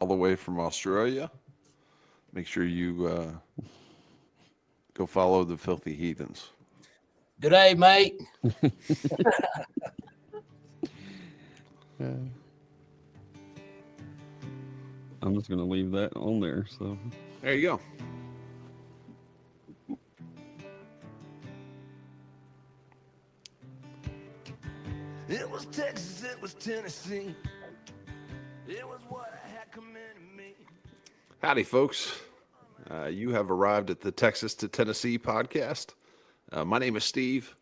all the way from Australia. Make sure you go follow the Filthy Heathens. Good day, mate. I'm just going to leave that on there. So there you go. It was Texas, it was Tennessee. It was what I had coming to me. Howdy, folks. You have arrived at the Texas to Tennessee podcast. My name is Steve.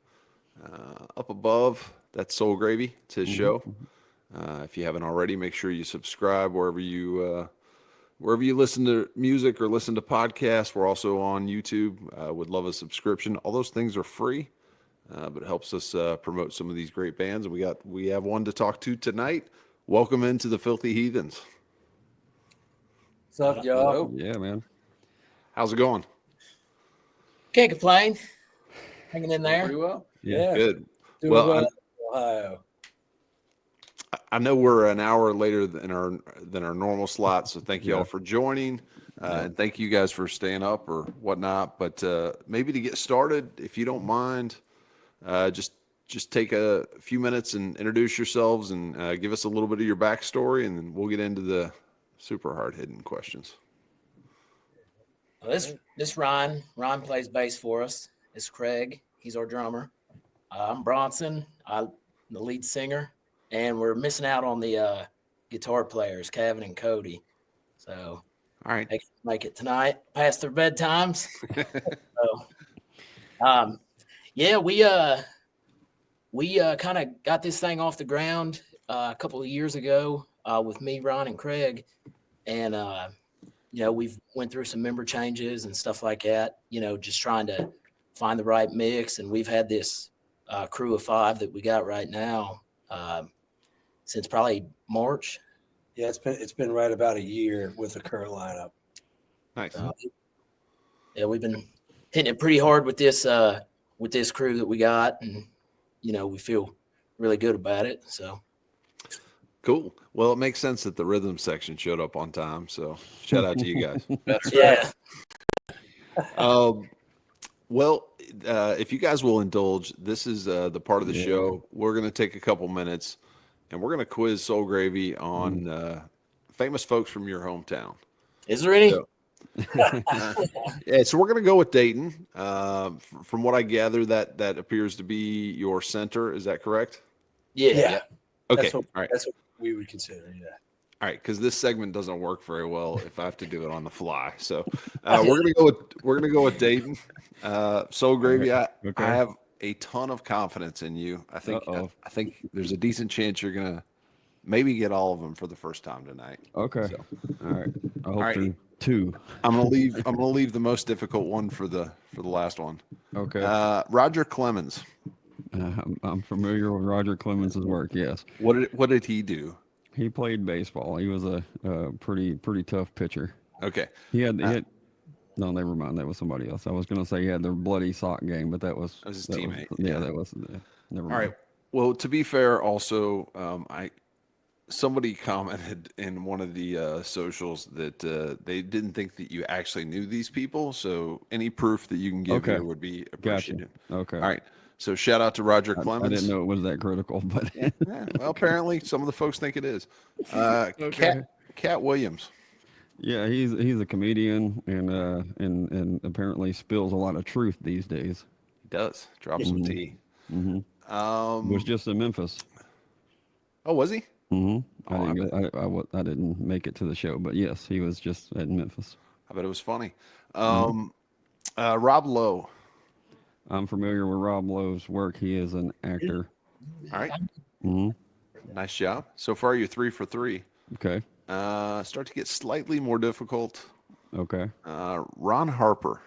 Up above, that's Soul Gravy. It's his show. If you haven't already, make sure you subscribe wherever you listen to music or listen to podcasts. We're also on YouTube. Would love a subscription. All those things are free, but it helps us promote some of these great bands. And we have one to talk to tonight. Welcome into the Filthy Heathens. What's up, y'all? yeah, man. How's it going? Can't complain. Hanging in there. Pretty well. Yeah. Good. Doing Well, Ohio. I know we're an hour later than our normal slot, so thank you all for joining, and thank you guys for staying up or whatnot. But maybe to get started, if you don't mind, just take a few minutes and introduce yourselves and give us a little bit of your backstory, and then we'll get into the super hard hitting questions. Well, this Ryan. Ryan plays bass for us. It's Craig. He's our drummer. I'm Bronson. I'm the lead singer. And we're missing out on the guitar players, Cavin and Cody. So, All right. make it tonight past their bedtimes. We kind of got this thing off the ground a couple of years ago with me, Ron, and Craig, and we've went through some member changes and stuff like that. Just trying to find the right mix, and we've had this crew of 5 that we got right now. Since probably March. Yeah, it's been right about a year with the current lineup. Nice. We've been hitting it pretty hard with this crew that we got, and we feel really good about it. So Cool. Well, it makes sense that the rhythm section showed up on time. So shout out to you guys. That's yeah, Well, if you guys will indulge, this is the part of the show. We're going to take a couple minutes, and we're going to quiz Soul Gravy on famous folks from your hometown. is there any? So, so we're going to go with Dayton. From what I gather, that appears to be your center. Is that correct? Yeah. Okay. All right. That's what we would consider. Yeah. All right, because this segment doesn't work very well if I have to do it on the fly. So we're gonna go with Dayton. Soul Gravy. I have a ton of confidence in you. I think there's a decent chance you're gonna maybe get all of them for the first time tonight. Okay. So, all right. I hope right. they're 2. I'm gonna leave the most difficult one for the last one. Okay. Roger Clemens. I'm familiar with Roger Clemens' work. Yes. What did he do? He played baseball. He was a pretty tough pitcher. Okay. He had no, never mind. That was somebody else. I was going to say he had the bloody sock game, but that was his teammate. That was never mind. All right. Well, to be fair, also, somebody commented in one of the socials that they didn't think that you actually knew these people. So any proof that you can give here would be appreciated. Gotcha. Okay. All right. So shout out to Roger Clemens. I didn't know it was that critical, but well, apparently some of the folks think it is. Cat Williams. Yeah, he's a comedian and apparently spills a lot of truth these days. He does. Drop some tea. Mm-hmm. Was just in Memphis. Oh, was he? Mm-hmm. I didn't make it to the show, but yes, he was just at Memphis. I bet it was funny. Rob Lowe. I'm familiar with Rob Lowe's work. He is an actor. All right. Mm-hmm. Nice job. So far, you're 3 for 3. Okay. Start to get slightly more difficult. Okay. Ron Harper.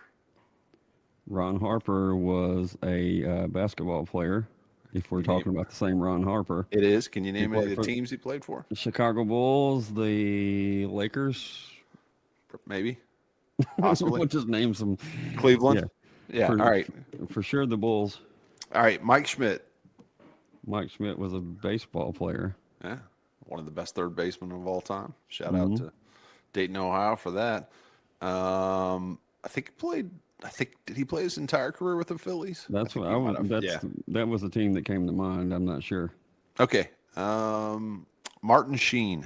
Ron Harper was a basketball player. If we're talking about the same Ron Harper. It is. Can you name any of the teams he played for? The Chicago Bulls, the Lakers. Maybe. Possibly. We'll just name some. Cleveland. Yeah. All right. For sure, the Bulls. All right. Mike Schmidt. Mike Schmidt was a baseball player. Yeah. One of the best third basemen of all time. Shout out to Dayton, Ohio for that. I think did he play his entire career with the Phillies? That's think what he I might was. have. That's that was the team that came to mind. I'm not sure. Okay. Martin Sheen.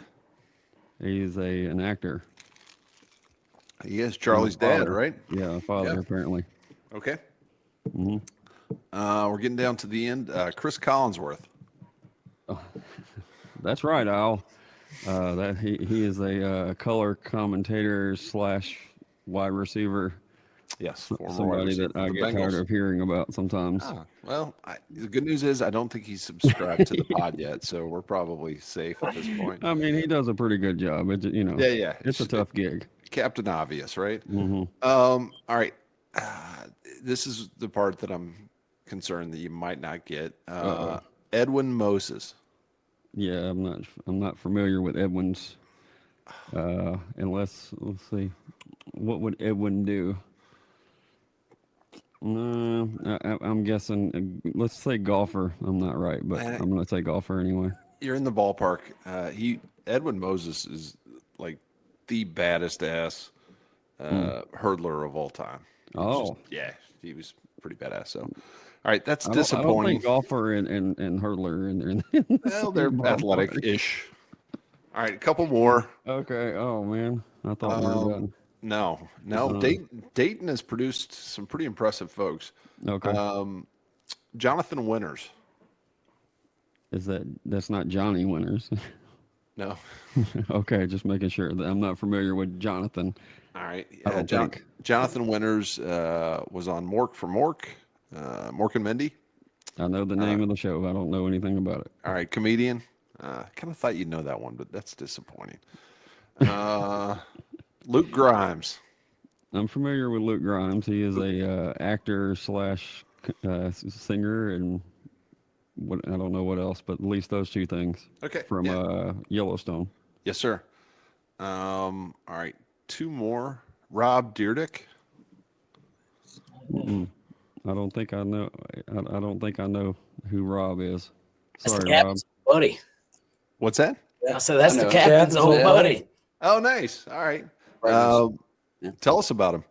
He's an actor. He is Charlie's dad, Father. right? Yeah, father Yeah. apparently. Okay. hmm We're getting down to the end. Chris Collinsworth. That's right, Al. That he is a color commentator / wide receiver. Yes, former wide Somebody receiver that for I the get tired Bengals. of hearing about sometimes. Well, the good news is I don't think he's subscribed to the pod yet, so we're probably safe at this point. I mean, he does a pretty good job. Yeah. It's a tough gig. Captain Obvious, right? hmm All right. This is the part that I'm concerned that you might not get. Edwin Moses. Yeah, I'm not familiar with Edwin's. Unless let's see, what would Edwin do? No, I'm guessing. Let's say golfer. I'm not right, but I'm gonna say golfer anyway. You're in the ballpark. Edwin Moses is like the baddest ass hurdler of all time. Oh, Yeah, he was pretty badass. So, all right, that's I don't disappointing. think golfer and hurdler in the Well, they're same ballpark. athletic-ish. All right, a couple more. Okay. Oh man, I thought we were done. No. Dayton has produced some pretty impressive folks. Okay. Jonathan Winters. That's not Johnny Winters? No. Okay, just making sure that I'm not familiar with Jonathan. All right. I don't think. Jonathan Winters was on Mork for Mork, Mork and Mindy. I know the name of the show. I don't know anything about it. All right, comedian. Kind of thought you'd know that one, but that's disappointing. Luke Grimes. I'm familiar with Luke Grimes. He is a actor / singer, and I don't know what else, but at least those two things. Okay. From Yellowstone. Yes, sir. All right, two more. Rob Dyrdek. I don't think I know. I don't think I know who Rob is. That's the Sorry, Rob. captain's buddy. What's that? I said that's I the know. captain's old Yeah. buddy. Oh, nice. All right. Yeah. Tell us about him.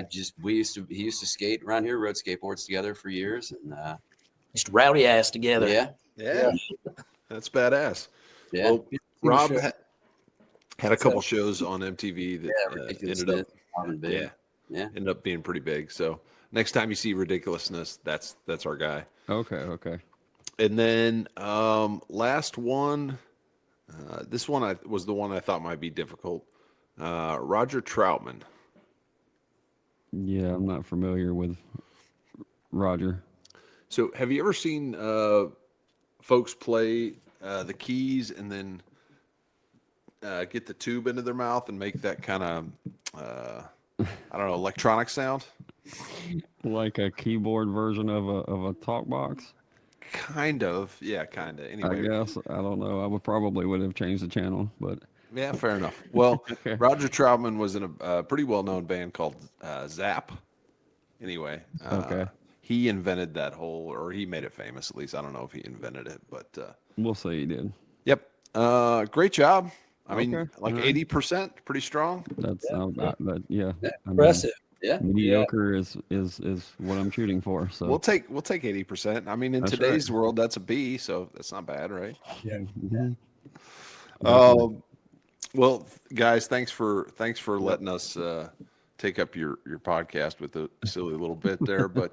He used to skate around here, rode skateboards together for years, and Just rowdy ass together. Yeah. That's badass. yeah. Well, Rob sure. had a couple shows on MTV that Ridiculous ended up big. Yeah. ended up being pretty big. So next time you see Ridiculousness, that's our guy. Okay. And then last one, this one was the one I thought might be difficult. Roger Troutman. Yeah, I'm not familiar with Roger. So have you ever seen folks play the keys and then get the tube into their mouth and make that kind of, I don't know, electronic sound? Like a keyboard version of a talk box? Kind of. Yeah, kind of. I Anyway. guess. I don't know. I probably would have changed the channel, but Yeah, fair enough. Well, Okay. Roger Troutman was in a pretty well-known band called Zap. Anyway, Okay. he invented that or he made it famous at least. I don't know if he invented it, but we'll say he did. yep. Great job. I mean, Okay. like All right. 80%, pretty strong. That's yeah. I mean, Impressive. Yeah. mediocre is what I'm shooting for. So We'll take 80%. I mean, in That's today's right. world, that's a B, so that's not bad, right? Yeah. Mhm. Well, guys, thanks for letting us take up your podcast with a silly little bit there, but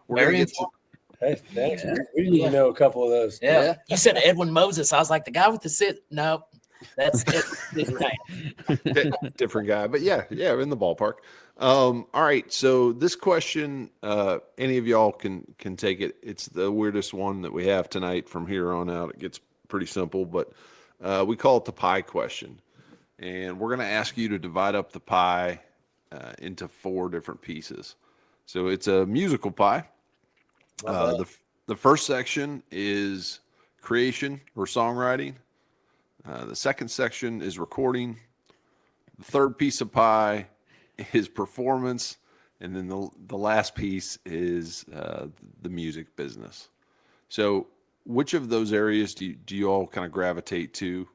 we're gonna get to Hey, thanks. We didn't even know a couple of those. Yeah. Yeah. You said Edwin Moses. I was like, the guy with the sit. No, that's right. different guy, but yeah, in the ballpark. All right, so this question, any of y'all can take it. It's the weirdest one that we have tonight. From here on out, it gets pretty simple, but we call it the pie question, and we're going to ask you to divide up the pie into 4 different pieces. So it's a musical pie. The first section is creation or songwriting. The second section is recording. The third piece of pie is performance, and then the last piece is the music business. So, which of those areas do you all kind of gravitate to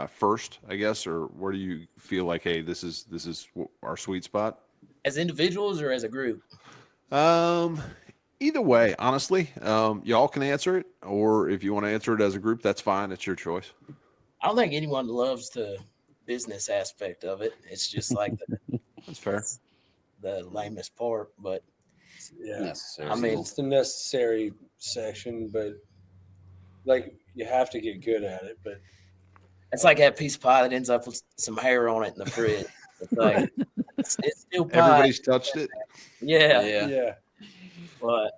first, I guess, or where do you feel like, hey, this is our sweet spot? As individuals or as a group? Either way, honestly, y'all can answer it, or if you want to answer it as a group, that's fine. It's your choice. I don't think anyone loves the business aspect of it. It's just like That's fair. the lamest part, but Yeah. Necessary. I mean, It's the necessary section, but like you have to get good at it. But it's like that piece of pie that ends up with some hair on it in the fridge. It's like it's still pie. Everybody's touched it. Yeah. yeah, But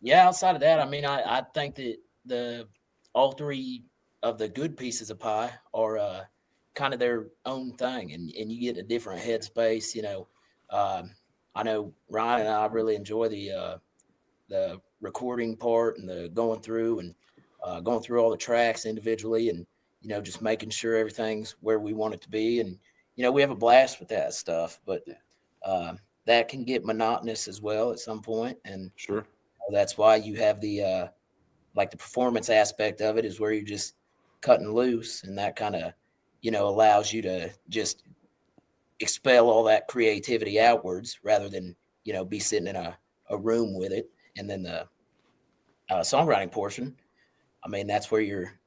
yeah, outside of that, I mean, I think that all three of the good pieces of pie are kind of their own thing, and you get a different headspace. You know, I know Ryan and I really enjoy the recording part and the going through all the tracks individually, and you know, just making sure everything's where we want it to be, and you know, we have a blast with that stuff, but that can get monotonous as well at some point, and Sure. that's why you have the like the performance aspect of it is where you're just cutting loose, and that kind of, you know, allows you to just expel all that creativity outwards rather than, you know, be sitting in a room with it. And then the songwriting portion, I mean, that's where you're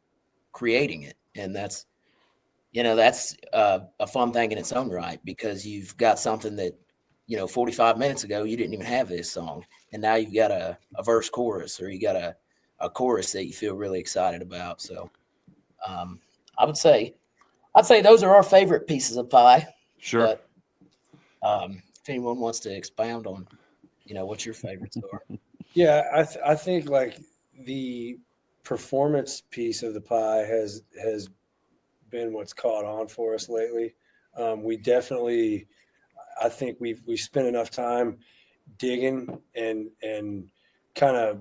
creating it, and that's, you know, that's a fun thing in its own right, because you've got something that, you know, 45 minutes ago you didn't even have this song, and now you've got a verse chorus, or you got a chorus that you feel really excited about. So I'd say those are our favorite pieces of pie. Sure. But if anyone wants to expound on, you know, what your favorites are. yeah. I think like the performance piece of the pie has been what's caught on for us lately. We definitely, I think we spent enough time digging and kind of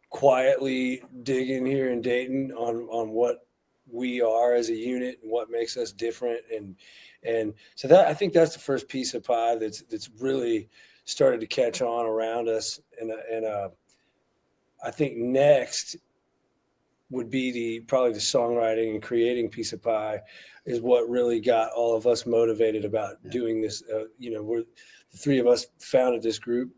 quietly digging here in Dayton on what we are as a unit and what makes us different, and so that, I think that's the first piece of pie that's really started to catch on around us, and I think next would be probably the songwriting and creating piece of pie is what really got all of us motivated about doing this. You know, we're the three of us founded this group,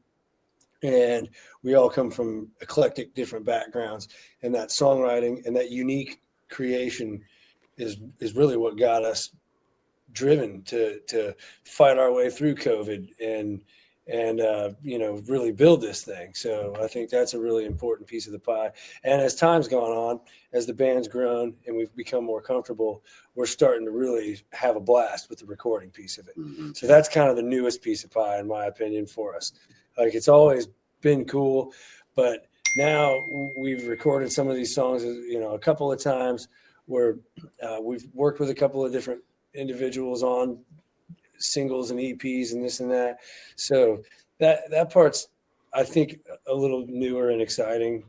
and we all come from eclectic different backgrounds, and that songwriting and that unique creation is really what got us driven to fight our way through COVID and you know, really build this thing. So I think that's a really important piece of the pie. And as time's gone on, as the band's grown and we've become more comfortable, we're starting to really have a blast with the recording piece of it. Mm-hmm. So that's kind of the newest piece of pie, in my opinion, for us. Like, it's always been cool, but now we've recorded some of these songs, you know, a couple of times where we've worked with a couple of different individuals on singles and EPs and this and that. So that part's, I think, a little newer and exciting.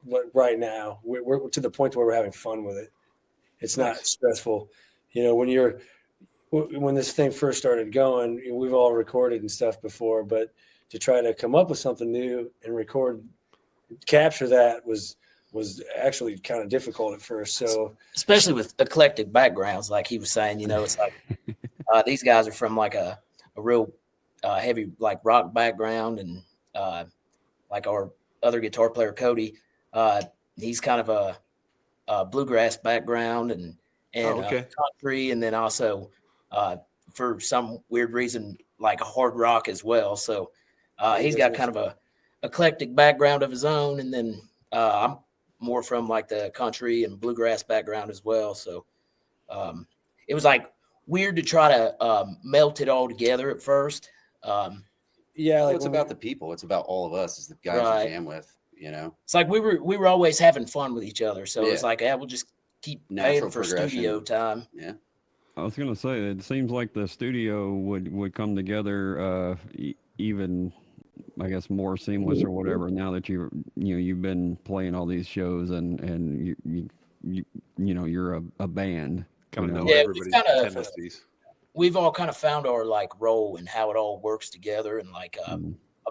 But right now we're to the point where we're having fun with it. It's not stressful. You know, when this thing first started going, we've all recorded and stuff before, but to try to come up with something new and capture that was actually kind of difficult at first. So Especially with eclectic backgrounds, like he was saying, you know, it's like these guys are from like a real heavy like rock background, and like our other guitar player Cody, he's kind of a bluegrass background and country, and then also for some weird reason like a hard rock as well. So he's got kind of a eclectic background of his own, and then I'm more from like the country and bluegrass background as well. So it was like weird to try to melt it all together at first. yeah, Well, like it's about the people. It's about all of us as the guys Right. you jam with, you know. It's like we were always having fun with each other. So it's Yeah. like, we'll just keep Natural paying for progression. studio time. Yeah. I was gonna say, it seems like the studio would come together even, I guess, more seamless or whatever. Now that you've been playing all these shows and you know you're a band. Kind of know Yeah, everybody's tendencies. We've all kind of found our like role and how it all works together, and like a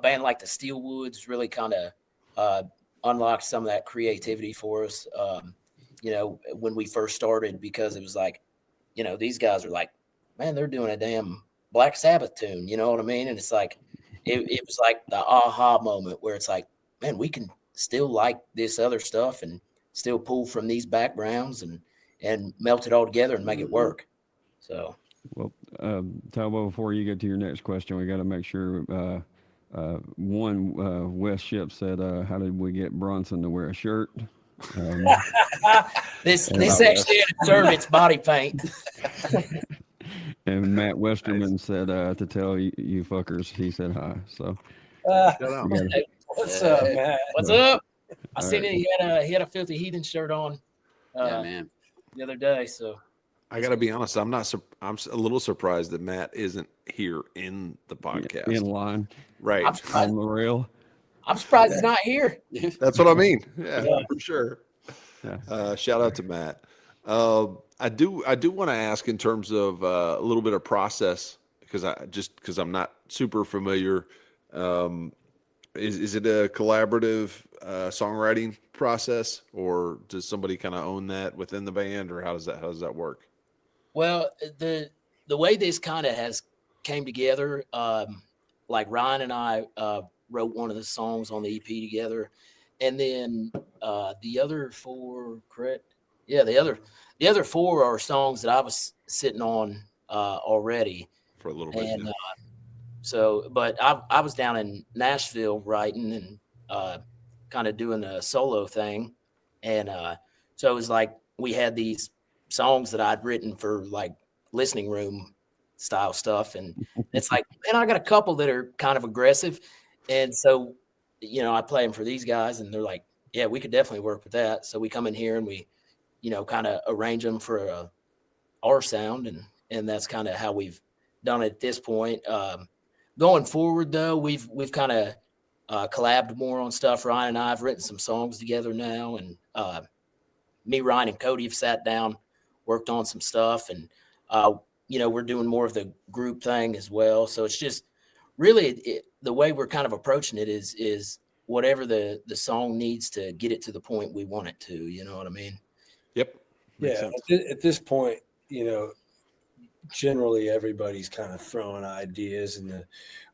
band like the Steelwoods really kind of unlocked some of that creativity for us. when we first started, because it was like, these guys are like, man, they're doing a damn Black Sabbath tune. You know what I mean? And it's like, it was like the aha moment where it's like, man, we can still like this other stuff and still pull from these backgrounds and melt it all together and make it work. So, Well, Talbot, before you get to your next question, we got to make sure. West Ship said, "How did we get Bronson to wear a shirt?" this actually served its body paint. And Matt Westerman said, "To tell you fuckers," he said hi. So, Shout out. What's up, Matt? What's up? I seen it. He had a Filthy Heathens shirt on. Yeah, man. The other day. So I got to be honest. I'm a little surprised that Matt isn't here in the podcast. in line, Right. on the rail. I'm surprised he's not here. That's what I mean. Yeah, for sure. Yeah. Shout out to Matt. I do want to ask in terms of a little bit of process because I'm not super familiar. Is it a collaborative songwriting process, or does somebody kind of own that within the band, or how does that work? Well, the way this kind of has came together, like Ryan and I wrote one of the songs on the EP together, and then the other four, correct? Yeah, the other four are songs that I was sitting on already For a little bit. and but I was down in Nashville writing and kind of doing a solo thing, and so it was like we had these songs that I'd written for like listening room style stuff, and it's like, man, I got a couple that are kind of aggressive, and so I play them for these guys, and they're like, yeah, we could definitely work with that. So we come in here and we kind of arrange them for our sound, and that's kind of how we've done it at this point. Going forward, though, we've kind of collabed more on stuff. Ryan and I have written some songs together now, and me, Ryan, and Cody have sat down, worked on some stuff, and we're doing more of the group thing as well. So it's just really the way we're kind of approaching it is whatever the song needs to get it to the point we want it to. You know what I mean? Yep. Makes Yeah. sense. At this point, generally everybody's kind of throwing ideas, and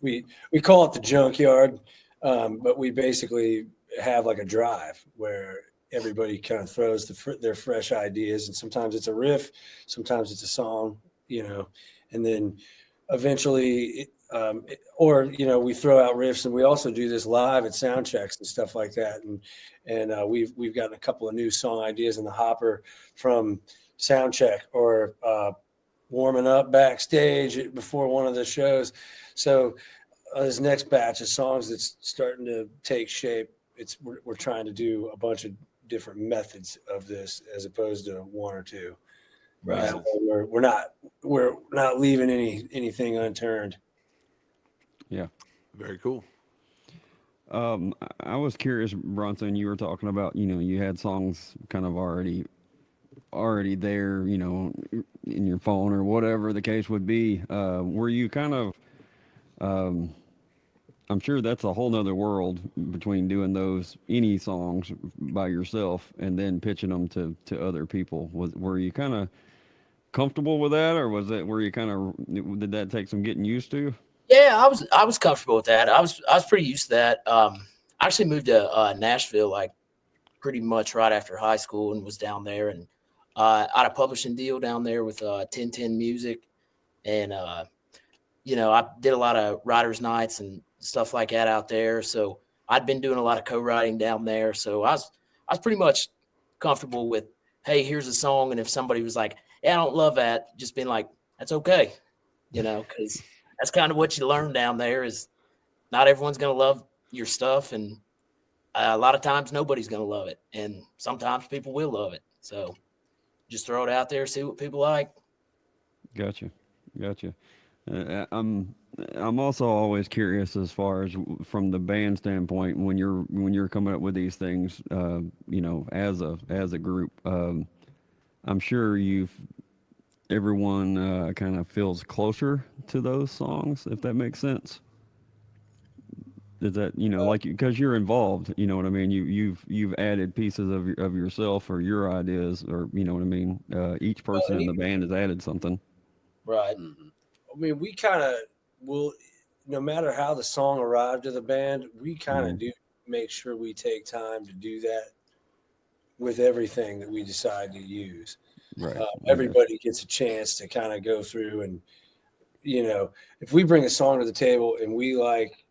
we call it the junkyard, but we basically have like a drive where everybody kind of throws their fresh ideas, and sometimes it's a riff, sometimes it's a song, and then eventually we throw out riffs, and we also do this live at sound checks and stuff like that, and we've gotten a couple of new song ideas in the hopper from sound check or warming up backstage before one of the shows. So this next batch of songs that's starting to take shape, we're trying to do a bunch of different methods of this as opposed to one or two. Right. We're not leaving anything unturned. Yeah. Very cool. I was curious, Bronson, you were talking about, you had songs kind of already there, in your phone or whatever the case would be. Were you kind of, I'm sure that's a whole nother world between doing any songs by yourself and then pitching them to other people. Were you kind of comfortable with that, or did that take some getting used to? Yeah, I was comfortable with that. I was pretty used to that. I actually moved to Nashville like pretty much right after high school and was down there, and I had a publishing deal down there with 1010 Music, and I did a lot of writers' nights and stuff like that out there. So I'd been doing a lot of co-writing down there. So I was pretty much comfortable with, hey, here's a song, and if somebody was like, yeah, I don't love that, just being like, that's okay, because that's kind of what you learn down there is not everyone's going to love your stuff, and a lot of times nobody's going to love it, and sometimes people will love it. So just throw it out there, see what people like. Gotcha. I'm also always curious as far as from the band standpoint when you're coming up with these things, as a group. I'm sure everyone kind of feels closer to those songs, if that makes sense. is that, you know, like, because you're involved, you know what I mean? You've added pieces of yourself or your ideas, or, you know what I mean? Each person in the band has added something. Right. I mean, we kind of will, no matter how the song arrived to the band, we kind of do make sure we take time to do that with everything that we decide to use. Right. Everybody gets a chance to kind of go through and, you know, if we bring a song to the table and we like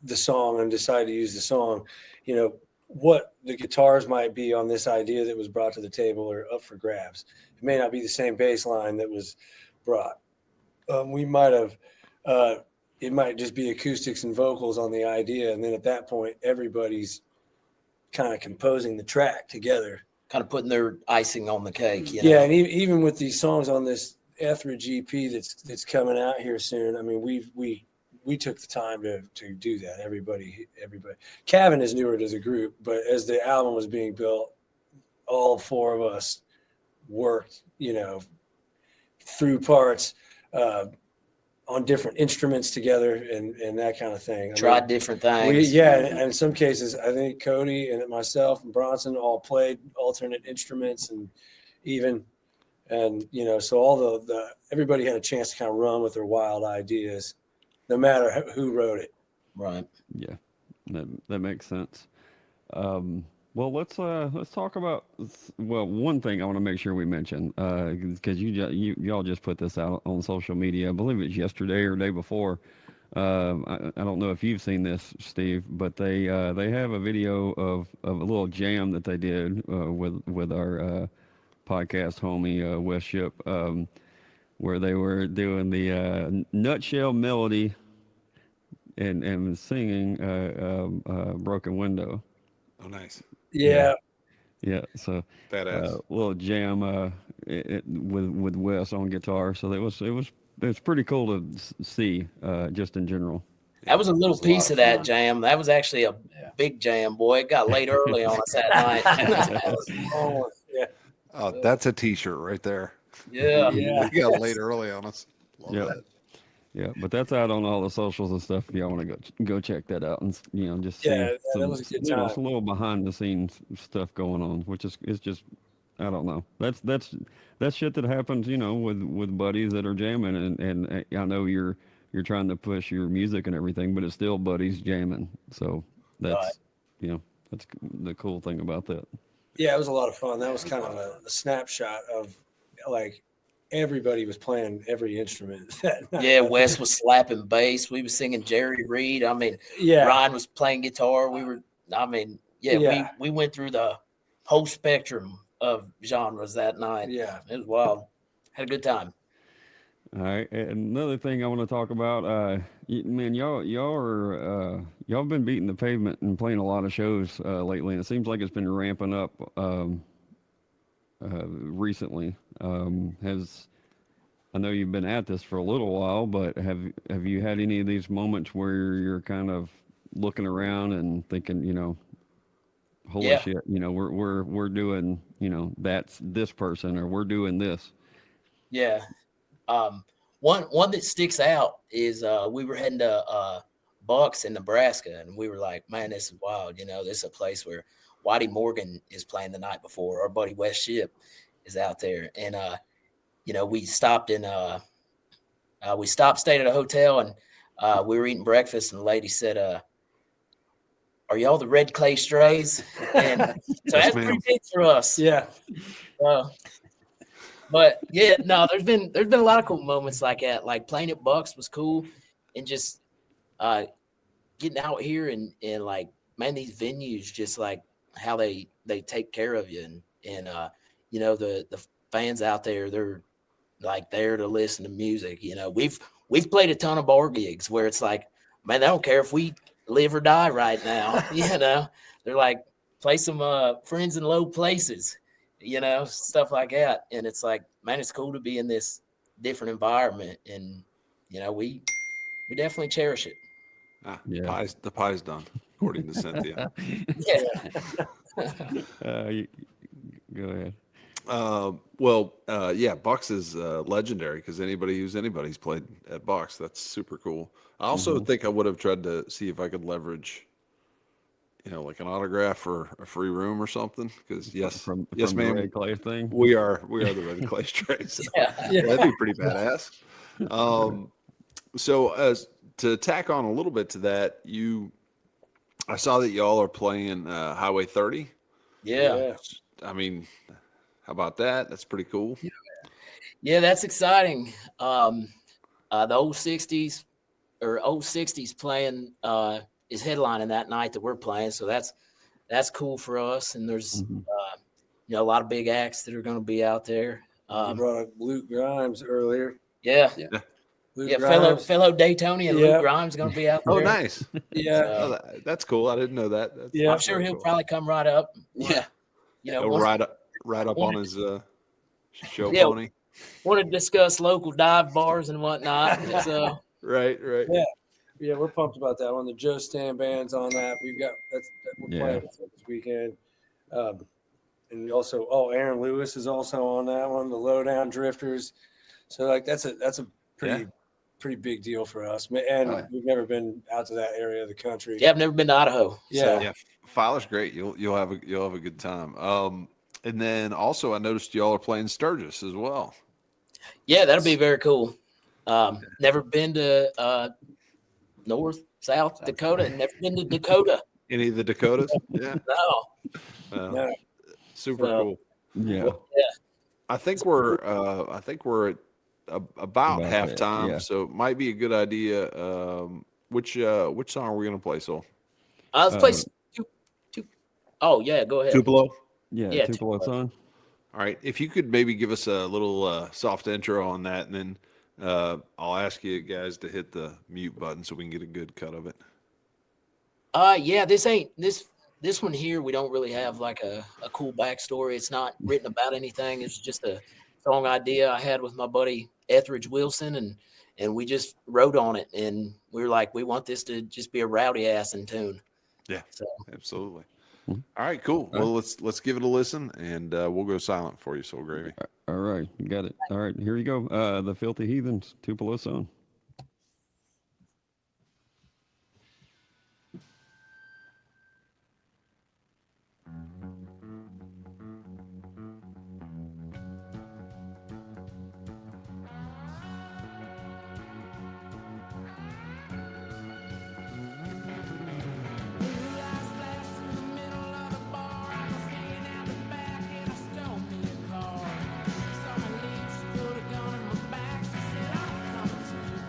the song and decide to use the song, you know, what the guitars might be on this idea that was brought to the table are up for grabs. It may not be the same bass line that was brought. We might have, it might just be acoustics and vocals on the idea. And then at that point, everybody's kind of composing the track together. Kind of putting their icing on the cake. You Yeah. know? And even with these songs on this Etheridge EP that's coming out here soon, I mean, we took the time to do that. Everybody. Cavin is newer as a group, but as the album was being built, all four of us worked, you know, through parts on different instruments together and that kind of thing. Tried different things. And in some cases, I think Cody and myself and Bronson all played alternate instruments and you know, so all the everybody had a chance to kind of run with their wild ideas, no matter who wrote it. Right. Yeah, that makes sense. Well, let's talk about, well, one thing I want to make sure we mention, because y'all just put this out on social media. I believe it's yesterday or day before. I don't know if you've seen this, Steve, but they have a video of a little jam that they did with our podcast homie Wes Ship, where they were doing the nutshell melody and singing Broken Window. Oh, nice. Yeah. Yeah, so Badass. little jam with Wes on guitar. So it was pretty cool to see, just in general. That was a little piece of that jam. That was actually a big jam, boy. It got late early on us that night. Oh, that's a T-shirt right there. Yeah. You got laid early on us. Love that. Yeah, but that's out on all the socials and stuff. If y'all want to go check that out and, you know, just see that was a good time. some little behind the scenes stuff going on, which is just, I don't know. That's shit that happens, you know, with buddies that are jamming, and I know you're trying to push your music and everything, but it's still buddies jamming. So that's you know, that's the cool thing about that. Yeah, it was a lot of fun. That was kind of a snapshot of like everybody was playing every instrument that night. Yeah, Wes was slapping bass. We was singing Jerry Reed. I mean, Ryan was playing guitar. We went through the whole spectrum of genres that night. Yeah. It was wild. Had a good time. All right. And another thing I want to talk about, man, y'all been beating the pavement and playing a lot of shows lately, and it seems like it's been ramping up recently. I know you've been at this for a little while, but have you had any of these moments where you're kind of looking around and thinking, you know, holy shit, you know, we're doing, you know, that's this person, or we're doing this. Yeah. One that sticks out is we were heading to Bucks in Nebraska, and we were like, man, this is wild. You know, this is a place where Whitey Morgan is playing the night before. Our buddy Wes Ship is out there. And, you know, we stopped, stayed at a hotel, and we were eating breakfast, and the lady said, are y'all the Red Clay Strays? And so that's pretty big for us. Yeah. But yeah, no, there's been a lot of cool moments like that. Like playing at Bucks was cool, and just getting out here and like, man, these venues, just like how they take care of you, and you know, the fans out there, they're like there to listen to music. You know, we've played a ton of bar gigs where it's like, man, they don't care if we live or die right now. You know, they're like, play some Friends in Low Places, you know, stuff like that. And it's like, man, it's cool to be in this different environment, and you know, we definitely cherish it. The pie's done, according to Cynthia. Yeah. Go ahead. Yeah, Bucks is legendary because anybody's played at Bucks. That's super cool. I also think I would have tried to see if I could leverage, like an autograph or a free room or something. Because yes, from yes, the ma'am, Red Clay thing. we are the Red Clay Strays. Yeah. That'd be pretty badass. So as to tack on a little bit to that, I saw that y'all are playing Highway 30. Yeah. I mean, how about that? That's pretty cool. Yeah, that's exciting. The old 60s or old 60s playing is headlining that night that we're playing. So that's cool for us. And there's a lot of big acts that are going to be out there. You brought up Luke Grimes earlier. Yeah. Luke Grimes. fellow Daytonian Luke Grimes is going to be out there. Oh, nice. Yeah. So, That's cool. I didn't know that. I'm sure he'll probably come right up. Yeah. He'll ride up on his show Yeah. pony. Want to discuss local dive bars and whatnot. So Right. Yeah, we're pumped about that one. The Joe Stan band's on that. We're playing this weekend. And also, Aaron Lewis is also on that one. The Lowdown Drifters. So that's a pretty big deal for us. And we've never been out to that area of the country. yeah, I've never been to Idaho. Yeah. So. Yeah, Filer's great. You'll have a good time. And then also I noticed y'all are playing Sturgis as well. Yeah, that'll be very cool. Never been to North, South Dakota, and never been to Dakota. Any of the Dakotas? Yeah. No. Super cool. Yeah. I think we're at about halftime, yeah. so it might be a good idea. Which song are we gonna play? So Let's play. Oh yeah, go ahead. Tupelo. Yeah, Tupelo Sun. All right, if you could maybe give us a little soft intro on that, and then I'll ask you guys to hit the mute button so we can get a good cut of it. Yeah, this one here. We don't really have like a cool backstory. It's not written about anything. It's just a song idea I had with my buddy Etheridge Wilson, and we just wrote on it, and we were like, we want this to just be a rowdy ass in tune. Yeah, so absolutely. All right, cool. Well, let's give it a listen, and we'll go silent for you, Soul Gravy. All right, you got it. All right, here you go. The Filthy Heathens, Tupelo Sun. Put a gun in my back. She said, I'm coming to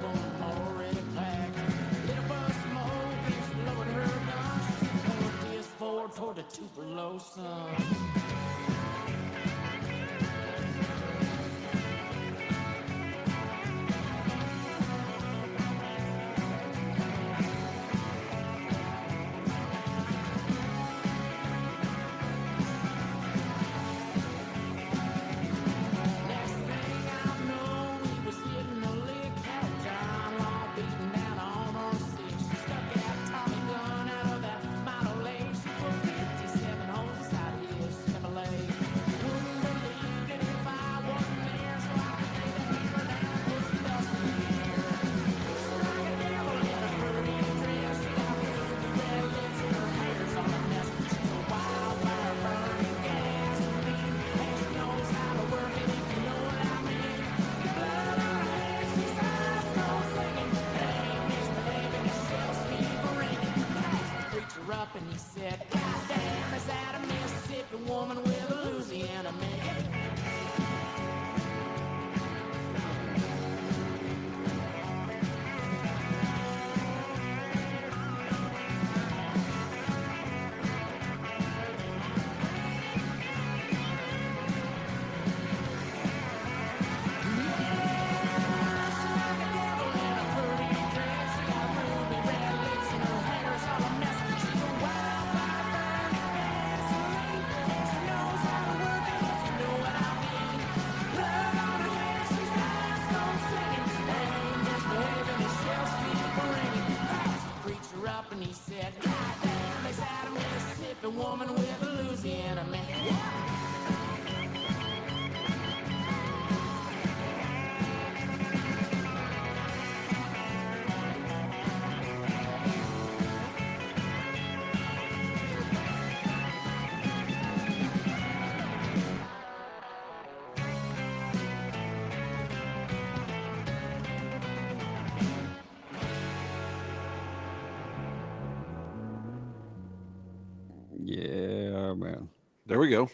There we go.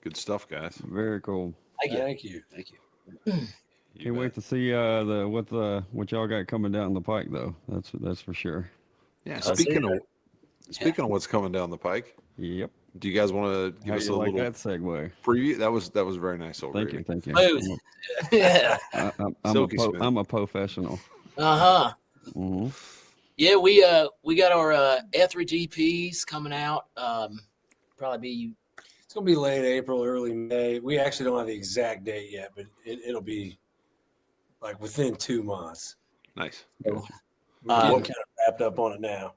Good stuff, guys. Very cool. Thank you. Thank you. Thank you. You Can't wait bet. to see what y'all got coming down the pike, though. That's for sure. Yeah. Let's Speaking hear of what's coming down the pike, Yep. do you guys want to give How us you a like little that segue? preview? That was very nice. Thank you. Thank you. Smooth. Yeah. Silky smooth. I'm a professional. Uh-huh. Hmm. Yeah, we got our Etheridge EPs coming out. Probably be It's gonna be late April, early May. We actually don't have the exact date yet, but it'll be like within 2 months. Nice. We're getting Um, kind of wrapped up on it now.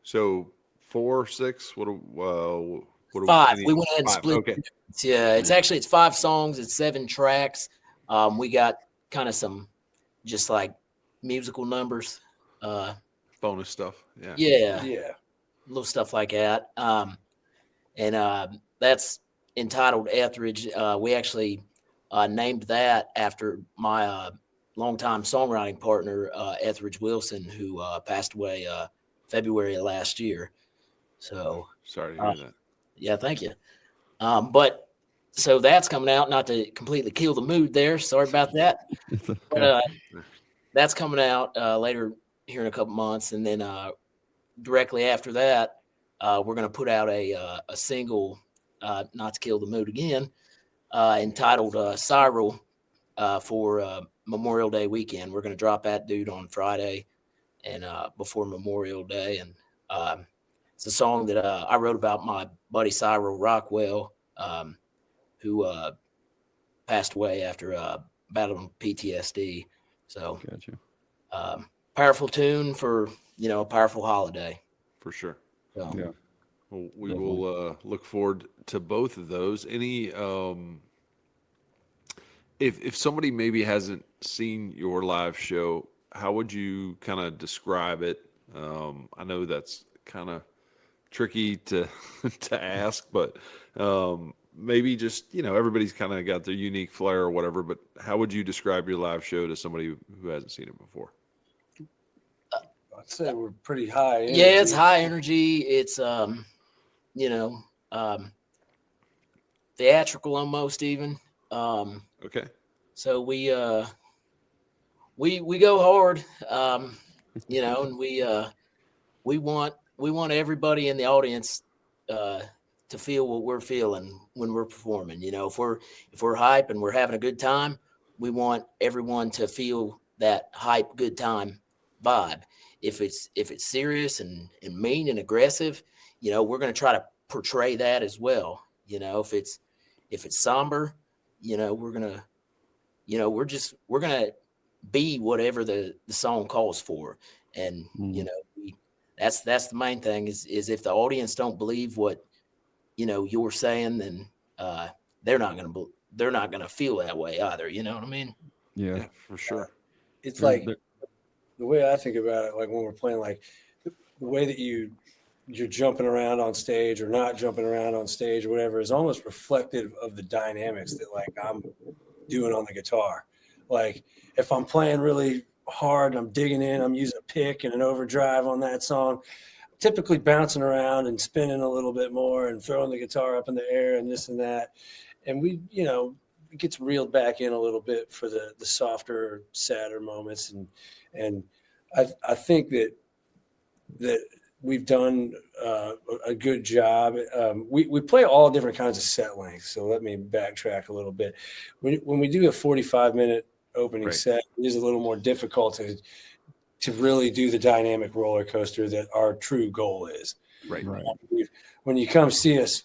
So 4, 6. What? What? 5. We went ahead and 5. split. Okay. Yeah, it's 5 songs. It's 7 tracks. We got kind of some just like musical numbers. Bonus stuff. Yeah. Yeah, Yeah. little stuff like that. And that's entitled Etheridge. We actually named that after my longtime songwriting partner, Etheridge Wilson, who passed away February of last year. So, Sorry to hear that. yeah, thank you. But so that's coming out, not to completely kill the mood there. Sorry about that. But that's coming out later here in a couple months. And then directly after that, we're going to put out a single, not to kill the mood again, entitled Cyril for Memorial Day weekend. We're going to drop that dude on Friday and before Memorial Day. And it's a song that I wrote about my buddy Cyril Rockwell, who passed away after battling PTSD. So Gotcha. powerful tune for, a powerful holiday. For sure. So, Yeah. Well, we Definitely. will look forward to both of those. Any if somebody maybe hasn't seen your live show, how would you kind of describe it? I know that's kind of tricky to to ask, but maybe just everybody's kind of got their unique flair or whatever. But how would you describe your live show to somebody who hasn't seen it before? I'd say we're pretty high. yeah, it's energy. high energy. It's theatrical almost even. Okay. So we go hard, and we want everybody in the audience to feel what we're feeling when we're performing. If we're hype and we're having a good time, we want everyone to feel that hype, good time vibe. If it's serious and mean and aggressive, we're going to try to portray that as well. If it's somber, we're gonna be whatever the song calls for. And that's the main thing is if the audience don't believe what you're saying, then they're not gonna feel that way either. You know what I mean? Yeah. For sure. It's There- like there- the way I think about it, like when we're playing, like the way that you're jumping around on stage or not jumping around on stage or whatever is almost reflective of the dynamics that like I'm doing on the guitar. Like if I'm playing really hard and I'm digging in, I'm using a pick and an overdrive on that song, typically bouncing around and spinning a little bit more and throwing the guitar up in the air and this and that. And we, it gets reeled back in a little bit for the softer, sadder moments. And I think that we've done a good job. We play all different kinds of set lengths. So let me backtrack a little bit. When we do a 45-minute opening Right. set, it is a little more difficult to really do the dynamic roller coaster that our true goal is. Right. Right. When you come see us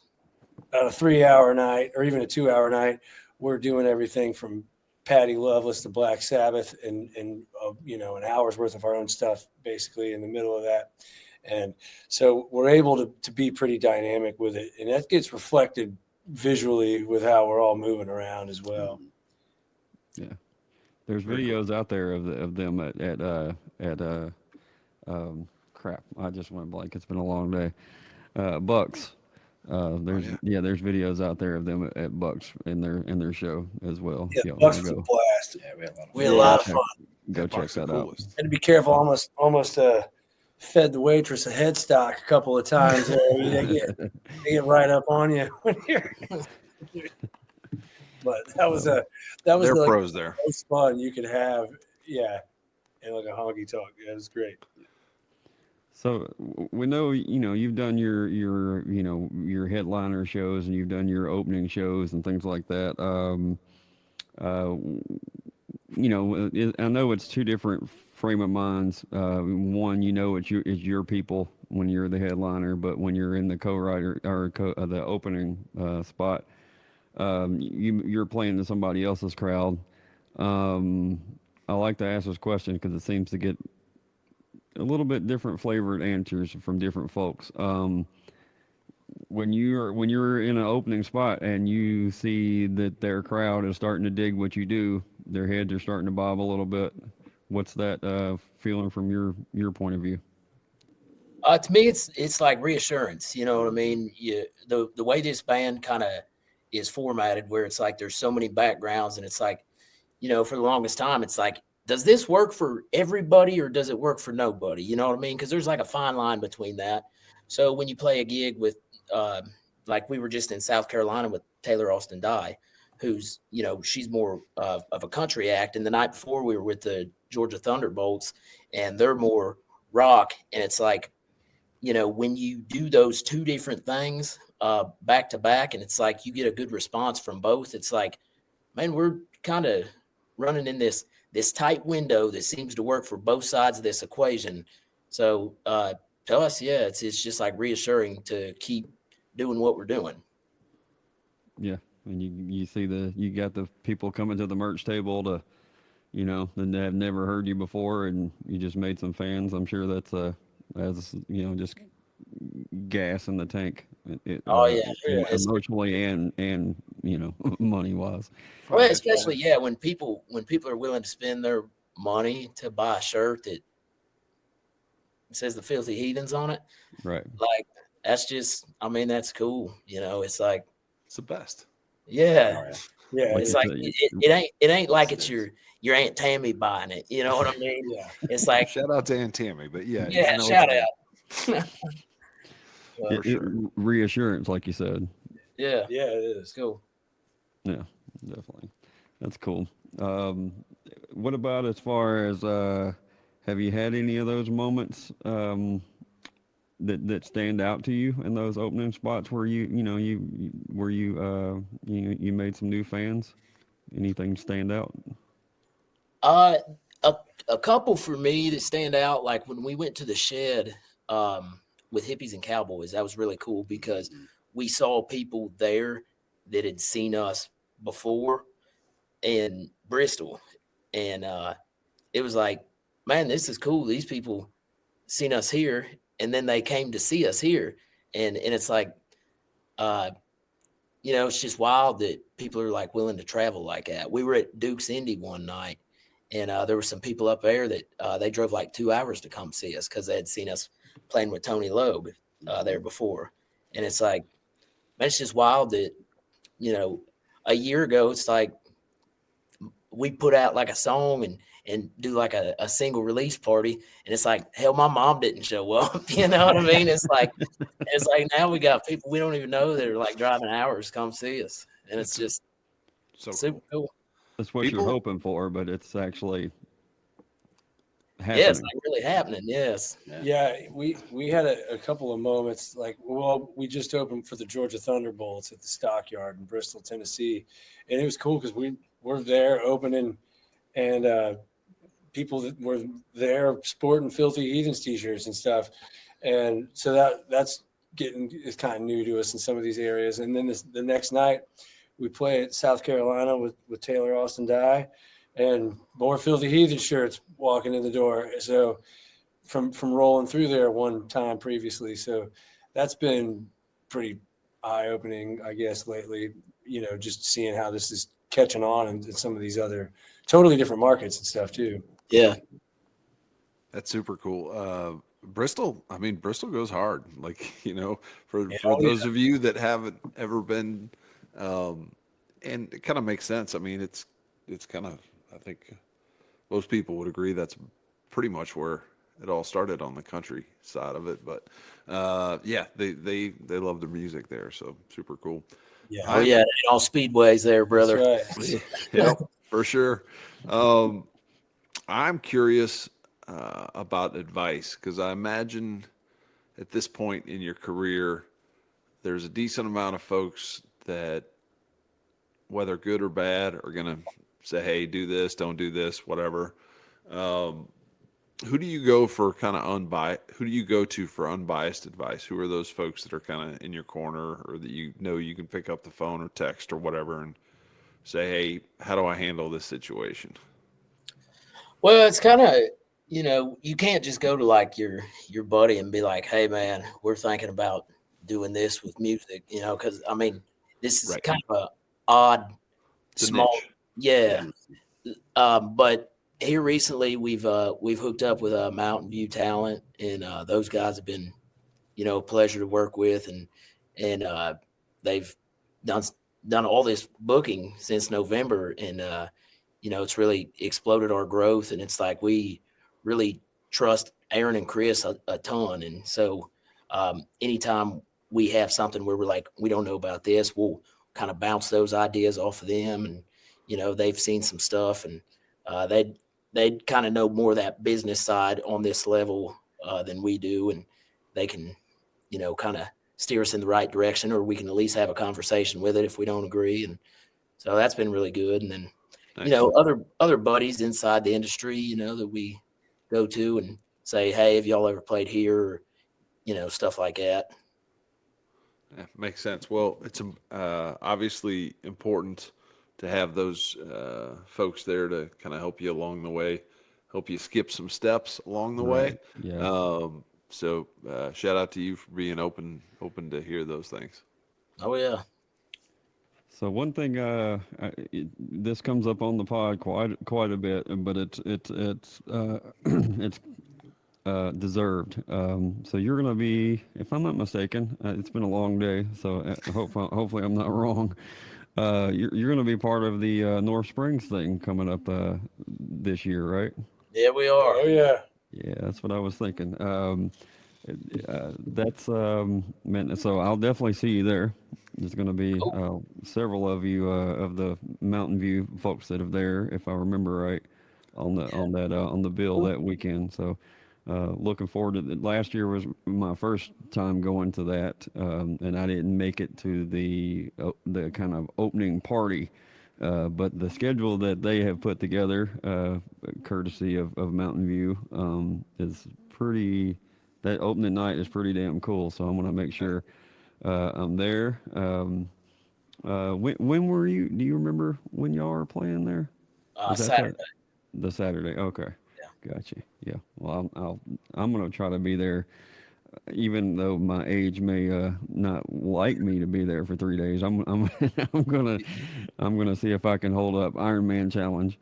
on a 3-hour night or even a 2-hour night, we're doing everything from Patty Loveless to Black Sabbath and an hour's worth of our own stuff basically in the middle of that. And so we're able to be pretty dynamic with it. And that gets reflected visually with how we're all moving around as well. Yeah. There's videos out there of them at crap. I just went blank. It's been a long day. Bucks. There's videos out there of them at Bucks in their show as well. Yeah, Yeah, Bucks was a blast. Yeah, we had a lot of We had a lot of fun. go check Bucks are that out. coolest. And to be careful, almost fed the waitress a headstock a couple of times. They get right up on you when you're. But that was They're the pros there. most fun you could have. Yeah, and like a honky tonk. Yeah, it was great. So we know, you've done your headliner shows and you've done your opening shows and things like that. I know it's two different frame of minds. One, it's your people when you're the headliner, but when you're in the co-writer or the opening spot, you're playing to somebody else's crowd. I like to ask this question because it seems to get a little bit different flavored answers from different folks. When you're in an opening spot and you see that their crowd is starting to dig what you do, their heads are starting to bob a little bit. What's that feeling from your point of view? To me, it's like reassurance. You know what I mean? The way this band kind of is formatted, where it's like there's so many backgrounds, and it's like, for the longest time, it's like, does this work for everybody or does it work for nobody? You know what I mean? Because there's like a fine line between that. So when you play a gig with, like we were just in South Carolina with Taylor Austin Dye, who's, she's more of a country act. And the night before we were with the Georgia Thunderbolts, and they're more rock. And it's like, when you do those two different things back to back, and it's like you get a good response from both, it's like, man, we're kind of running in this tight window that seems to work for both sides of this equation. So to us, yeah, it's just like reassuring to keep doing what we're doing. Yeah, and you see you got the people coming to the merch table to, that have never heard you before, and you just made some fans. I'm sure that's just gas in the tank. Emotionally and money wise. Well, especially when people are willing to spend their money to buy a shirt that says the Filthy Heathens on it, right? Like that's just, that's cool. It's like It's the best. Yeah. Yeah, It's like it ain't like it's your Aunt Tammy buying it. You know what I mean? Yeah. It's like Shout out to Aunt Tammy, but yeah, yeah, I know shout what out. Reassurance, like you said. Yeah, it is cool. Yeah, definitely. That's cool. What about as far as have you had any of those moments that stand out to you in those opening spots where you made some new fans? Anything stand out? A couple for me that stand out, like when we went to the Shed with Hippies and Cowboys, that was really cool because we saw people there that had seen us before in Bristol, and it was like, man, this is cool. These people seen us here, and then they came to see us here, and it's like, it's just wild that people are like willing to travel like that. We were at Duke's Indy one night, and there were some people up there that they drove like 2 hours to come see us because they had seen us playing with Tony Logue there before. And it's like, man, it's just wild that, a year ago, it's like we put out like a song and do like a single release party. And it's like, hell, my mom didn't show up. You know what I mean? It's like now we got people we don't even know that are like driving hours to come see us. And it's just so super cool. That's what you're hoping for, but it's actually happening. Yeah, it's like really happening. Yes. Yeah, we had a couple of moments we just opened for the Georgia Thunderbolts at the Stockyard in Bristol, Tennessee, and it was cool because we were there opening, and people that were there sporting Filthy Heathens t-shirts and stuff, and so that's is kind of new to us in some of these areas. And then the next night we play at South Carolina with Taylor Austin Dye, and more Filthy Heathen shirts walking in the door. So from rolling through there one time previously. So that's been pretty eye-opening, I guess, lately, just seeing how this is catching on in some of these other totally different markets and stuff too. Yeah. That's super cool. Bristol goes hard. Like, for those of you that haven't ever been, and it kind of makes sense. I mean, it's kind of, I think most people would agree that's pretty much where it all started on the country side of it. But yeah, they love the music there, so super cool. Yeah. Oh yeah, ain't all speedways there, brother. That's right. Yep, for sure. I'm curious about advice, because I imagine at this point in your career, there's a decent amount of folks that, whether good or bad, are going to say, hey, do this, don't do this, whatever. Who do you go for kind of unbiased? Who do you go to for unbiased advice? Who are those folks that are kind of in your corner, or that you know you can pick up the phone or text or whatever and say, hey, how do I handle this situation? Well, it's kind of, you can't just go to like your buddy and be like, hey man, we're thinking about doing this with music, because I mean, this is Right. kind of a odd, It's a small, niche. yeah. But here recently, we've hooked up with Mountain View Talent, and those guys have been, a pleasure to work with, and they've done all this booking since November, and it's really exploded our growth, and it's like we really trust Aaron and Chris a ton, and so anytime we have something where we're like, we don't know about this, we'll kind of bounce those ideas off of them, and they've seen some stuff, and they'd kind of know more of that business side on this level than we do, and they can kind of steer us in the right direction, or we can at least have a conversation with it if we don't agree, and so that's been really good. And then other buddies inside the industry that we go to and say, hey, have y'all ever played here, or stuff like that. Yeah, makes sense. Well, it's obviously important to have those folks there to kind of help you along the way, help you skip some steps along the way. Yeah. So shout out to you for being open to hear those things. Oh yeah. So one thing, this comes up on the pod quite a bit, but it's it's deserved. So you're gonna be, if I'm not mistaken, it's been a long day, so hopefully I'm not wrong. You're gonna be part of the North Springs thing coming up this year, right? Yeah, we are. Oh yeah. Yeah, that's what I was thinking. That's man. So I'll definitely see you there. There's going to be several of you of the Mountain View folks that are there, if I remember right, on the bill that weekend. So looking forward to it. Last year was my first time going to that, and I didn't make it to the kind of opening party. But the schedule that they have put together, courtesy of Mountain View, is pretty. That opening night is pretty damn cool. So I'm gonna make sure I'm there. When were you? Do you remember when y'all were playing there? Saturday. The Saturday. Okay. Yeah. Gotcha. Yeah. Well, I'm gonna try to be there, even though my age may not like me to be there for 3 days. I'm gonna see if I can hold up Ironman challenge.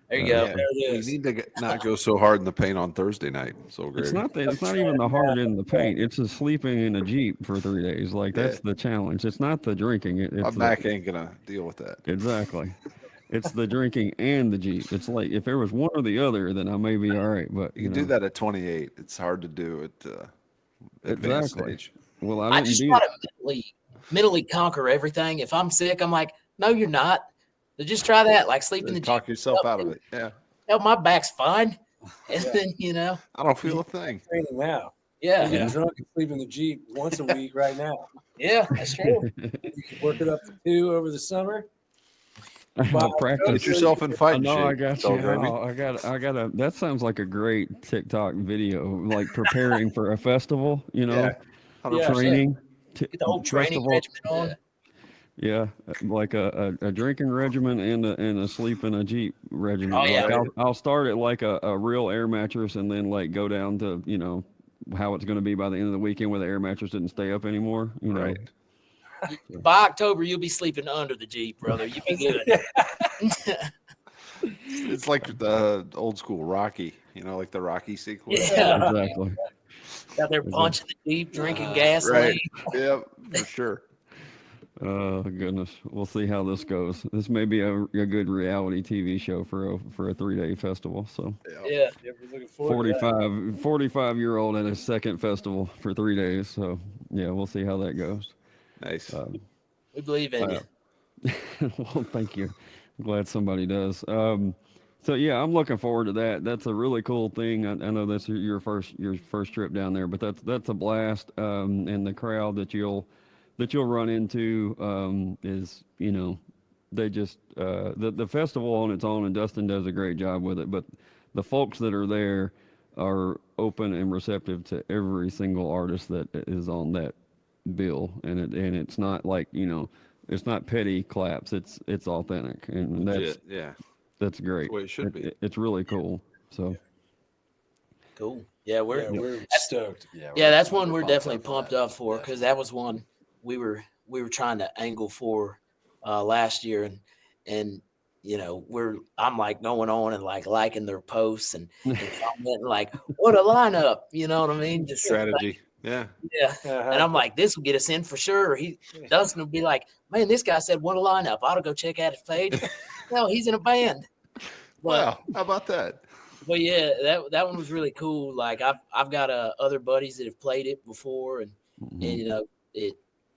There you go. Yeah, There it you is. need to not go so hard in the paint on Thursday night. So great. It's not even the hard in the paint. It's just sleeping in a Jeep for 3 days. Like that's the challenge. It's not the drinking. My It's back ain't gonna deal with that. exactly. It's the drinking and the Jeep. It's like if there was one or the other, then I may be all right. But You can do that at 28. It's hard to do at advanced Exactly. age. Well, I didn't just do try to mentally conquer everything. If I'm sick, I'm like, no, you're not. So just try that, like sleep in the Talk Jeep. yourself out of it. Yeah. Oh, my back's fine. And Yeah. then, I don't feel a thing. Training now. yeah, You get drunk and sleep in the Jeep once a week right now. yeah, that's true. You can work it up to 2 over the summer. I'll practice. Get yourself in fighting No, shape. I got you. Dog Gravy. Oh, I got to. That sounds like a great TikTok video, like preparing for a festival. Yeah. Yeah. Training. Get the whole training regimen on. Yeah, like a drinking regimen and a sleep in a Jeep regimen. Oh, yeah. Like I'll start at like a real air mattress and then like go down to how it's going to be by the end of the weekend where the air mattress didn't stay up anymore. Right. By October, you'll be sleeping under the Jeep, brother. You be good. It's like the old school Rocky, like the Rocky sequence. Yeah. Exactly. Out there punching the Jeep, drinking gasoline. Right. Yeah, for sure. Oh goodness, we'll see how this goes. This may be a good reality TV show for a 3-day festival. So Yeah. Yeah, we're looking forward to that. 45-year-old at his second festival for 3 days. So yeah, we'll see how that goes. Nice. We believe in you. Well, thank you. I'm glad somebody does. So yeah, I'm looking forward to that. That's a really cool thing. I know that's your first trip down there, but that's a blast. And the crowd that you'll run into is, they just the festival on its own, and Dustin does a great job with it. But the folks that are there are open and receptive to every single artist that is on that bill, and it's not like, it's not petty claps. It's authentic, and Legit. Yeah. that's great. That's the way it should be. It's really cool. So Cool. Yeah, We're stoked. yeah, that's one we're pumped definitely up for pumped that. up for, because that was one we were trying to angle for last year, and I'm like going on and like liking their posts and commenting like, what a lineup, you know what I mean? Just Strategy. Yeah. yeah. And I'm like, this will get us in for sure. Dustin will be like, man, this guy said what a lineup. I ought to go check out his page. No, he's in a band. Wow. How about that? But yeah, that one was really cool. Like I've got other buddies that have played it before, and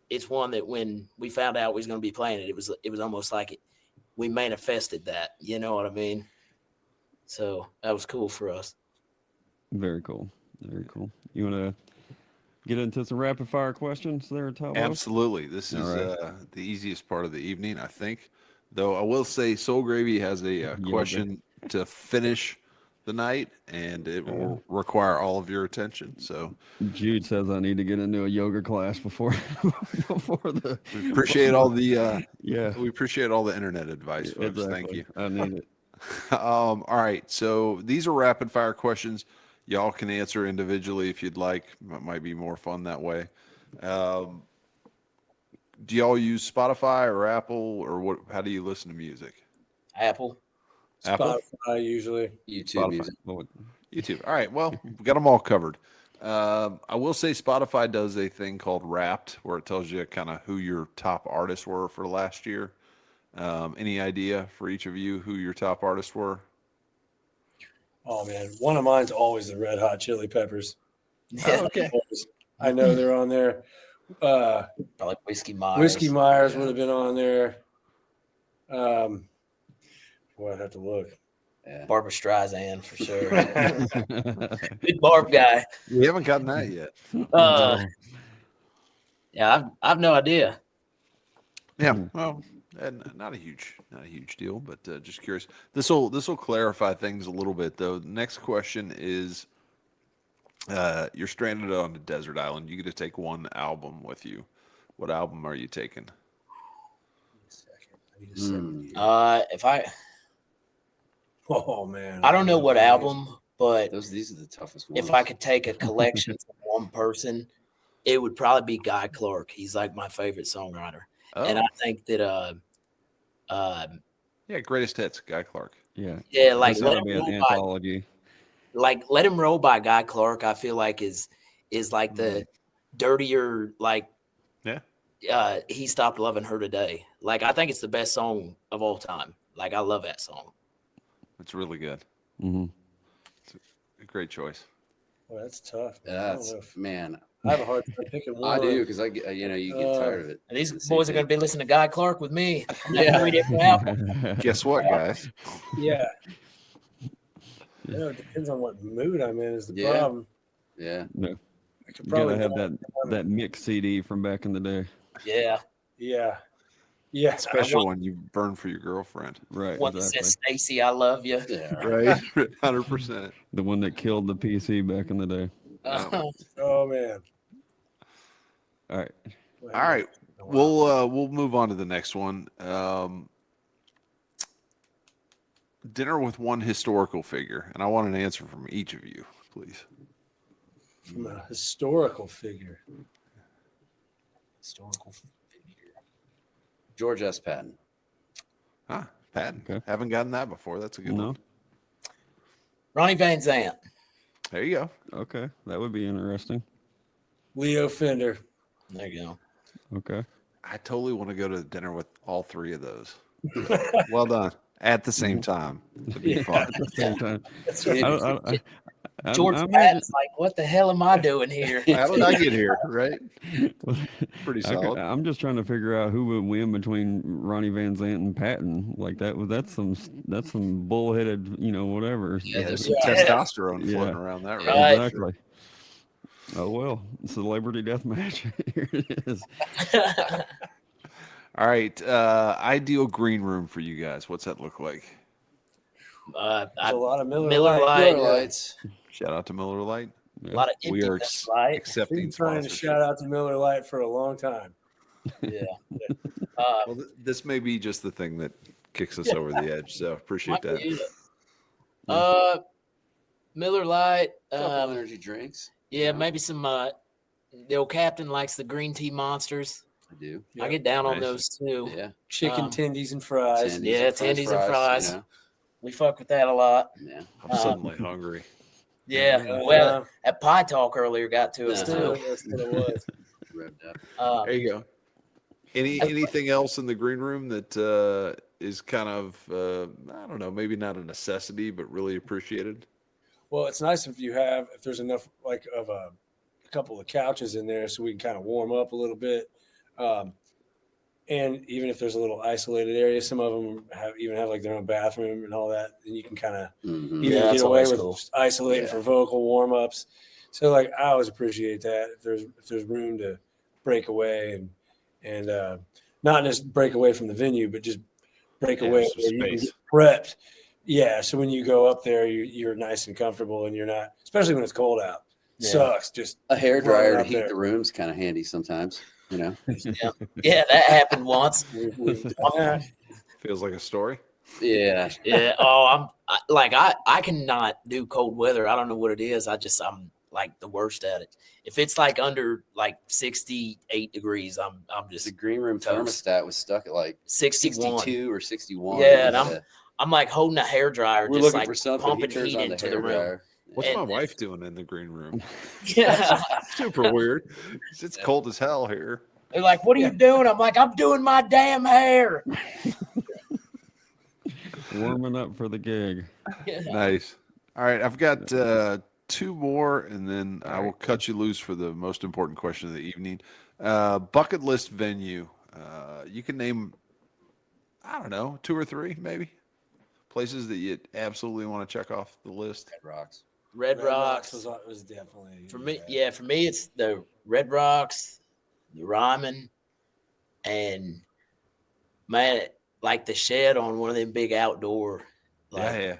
it's one that when we found out we was going to be playing it, it was almost like we manifested that. You know what I mean? So that was cool for us. very cool. Very cool. You want to get into some rapid fire questions there, Tom? Absolutely. This is right. the easiest part of the evening, I think. Though I will say Soul Gravy has a question to finish the night, and it will require all of your attention. So Jude says I need to get into a yoga class before the. we appreciate all the Yeah, we appreciate all the internet advice, folks. exactly. Thank you. I need it. All right. So these are rapid fire questions. Y'all can answer individually if you'd like. It might be more fun that way. Do y'all use Spotify or Apple, or what? How do you listen to music? Apple. Apple? Spotify usually. YouTube Spotify. music. YouTube. All right. Well, we got them all covered. I will say Spotify does a thing called Wrapped, where it tells you kind of who your top artists were for last year. Any idea for each of you who your top artists were? Oh man, one of mine's always the Red Hot Chili Peppers. Yeah. Okay. I know they're on there. Probably Whiskey Myers. Whiskey Myers would have been on there. Boy, I'd have to look. Yeah. Barbara Streisand for sure. Good Barb guy. We haven't gotten that yet. Yeah, I've no idea. Yeah. Well, and not a huge deal, but just curious. This will clarify things a little bit, though. The next question is: you're stranded on a desert island. You get to take one album with you. What album are you taking? If I Oh man, don't know what album, but These are the toughest ones. if I could take a collection from one person, it would probably be Guy Clark. He's like my favorite songwriter, and I think that yeah, greatest hits, Guy Clark. Yeah, like it's let gotta be him an roll by, anthology. Let Him Roll by Guy Clark. I feel like is like the dirtier, like He Stopped Loving Her Today. Like I think it's the best song of all time. Like I love that song. It's really good. Mm-hmm. It's a great choice. Well, that's tough. That's man. I have a hard time picking one. I do because you get tired of it. And these boys are going to be listening to Guy Clark with me. Yeah. Read every album. Guess what, guys? Yeah. You know, it depends on what mood I'm in is the Yeah. problem. Yeah. No. I could You gotta probably have that mix CD from back in the day. Yeah. Yeah. Yeah. Special one you burn for your girlfriend. Right. One that Exactly. says, Stacy, I love you. Yeah. Right? 100%. The one that killed the PC back in the day. Oh man. All right. All right. We'll move on to the next one. Dinner with one historical figure, and I want an answer from each of you, please. From a historical figure. Historical figure. George S. Patton. Patton. Okay. Haven't gotten that before. That's a good No. one. Ronnie Van Zant. There you go. Okay, that would be interesting. Leo Fender. There you go. Okay. I totally want to go to dinner with all three of those. Well done. At the same time. It'd be fun. At the same time. That's I, right. George I imagine, Patton's like, what the hell am I doing here? How did I get here? Right? Pretty solid. I'm just trying to figure out who would win between Ronnie Van Zant and Patton. Like that's some bullheaded, whatever. Yeah, There's there's some Yeah. testosterone Yeah. floating around that, right? Right. Exactly. Oh well, celebrity death match. Here it is. All right. Ideal green room for you guys. What's that look like? There's a lot of Miller Miller Lite. Lite. Miller Lights. Shout out to Miller Lite. A lot of We empty are Miller Lite. accepting Been trying to sponsorship. shout out to Miller Lite for a long time. Yeah. Well, this may be just the thing that kicks us over the edge. So appreciate Might be that. it. Miller Lite. Couple energy drinks. Yeah, maybe some. The old captain likes the green tea monsters. I do. I get down on Nice. those too. Yeah. Chicken Um, tendies and fries. Yeah, tendies and fries. You know? We fuck with that a lot. Yeah. I'm suddenly hungry. Yeah. Well, that pie talk earlier got to us Uh-huh. too. That's what it was. Revved up. There you go. Anything else in the green room that is kind of I don't know, maybe not a necessity, but really appreciated? Well, it's nice if there's enough like of a couple of couches in there so we can kind of warm up a little bit. And even if there's a little isolated area, some of them have like their own bathroom and all that, and you can kind of Mhm. Yeah, get that's away always with cool. isolating Yeah. for vocal warm ups. So like I always appreciate that if there's room to break away and not just break away from the venue, but just break away some where you can space. get prepped. Yeah, so when you go up there, you're nice and comfortable, and you're not, especially when it's cold out. Yeah. Sucks. Just A hair dryer to up heat there. the room's kind of handy sometimes. You know. Yeah, that happened once. we've done that. Feels like a story. Yeah. Yeah. Oh, I cannot do cold weather. I don't know what it is. I'm like the worst at it. If it's like under like 68 degrees, I'm The just green room Toast. thermostat was stuck at like 61. 62 or 61. Yeah, and I'm like holding a hair dryer, we're just looking like for something. He pumping turns heat on the into hair the room. dryer. What's And- my wife doing in the green room? Yeah. Super weird. It's cold as hell here. They're like, "What are you doing?" I'm like, "I'm doing my damn hair." Warming up for the gig. Nice. All right, I've got two more, and then I will cut you loose for the most important question of the evening. Bucket list venue. You can name, I don't know, 2 or 3 maybe places that you absolutely want to check off the list. Red Rocks. Red Rocks. was definitely For me, yeah, for me, it's the Red Rocks, the Ryman, and man, like the shed on one of them big outdoor. Like, Yeah.